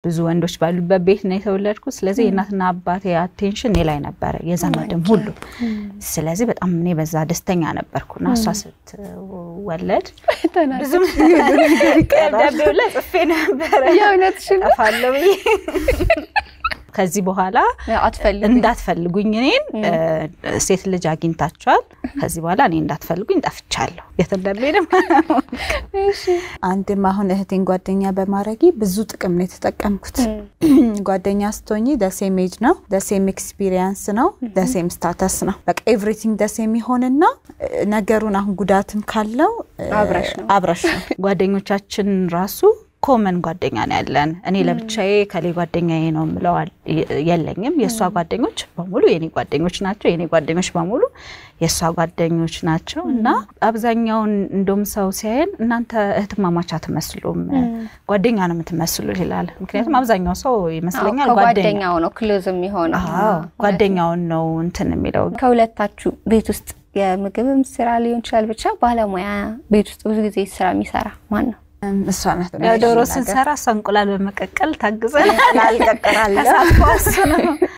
ብዙ ወንዶች ባሉበት ቤት ነው የተወለድኩት ስለዚህ እናትና አባቴ አቴንሽን እኔ ላይ ነበር የዘመድም ሁሉ ስለዚህ በጣም እኔ በዛ ደስተኛ ነበርኩና እሷ ስትወለድ ብዙ ደብዳቤው ላይ ጽፌ ነበር የእውነትሽን አፋለው ከዚህ በኋላ እንዳትፈልጉኝ እኔን ሴት ልጅ አግኝታችኋል ከዚህ በኋላ እኔ እንዳትፈልጉኝ ጠፍቻለሁ የተደረበም እሺ አንድም አሁን እህቴን ጓደኛ በማረጊ ብዙ ጥቅም ነው የተጠቀምኩት ጓደኛ ስትሆኚ the same age ነው the same experience ነው the same status ነው በቃ everything the same ይሆንና ነገሩን አሁን ጉዳትም ካለው አብራሽ ነው ጓደኞቻችን ራሱ ኮመን ጓደኛ ነው ያለን እኔ ለብቻዬ ከሌ ጓደኛዬ ነው ምለዋል የለኝም የሷ ጓደኞች በሙሉ የኔ ጓደኞች ናቸው የኔ ጓደኞች በሙሉ የሷ ጓደኞች ናቸው እና አብዛኛው እንደም ሰው ሲያየን እናንተ እህትማማች አትመስሉም ጓደኛ ነው የምትመስሉ ይላል ምክንያቱም አብዛኛው ሰው ይመስለኛል ጓደኛው ነው ክሎዝም ይሆናል ጓደኛው ነው እንትን የሚለው ከሁለታችሁ ቤት ውስጥ የምግብም ስራ ሊሆን ይችላል ብቻ ባለሙያ ቤት ውስጥ ብዙ ጊዜ ስራ የሚሰራ ማን ነው እሷናት ዶሮ ስንሰራ እንቁላል በመቀቀል ታግዘን አልቀቀራለሁ አሳጥፋስ ነው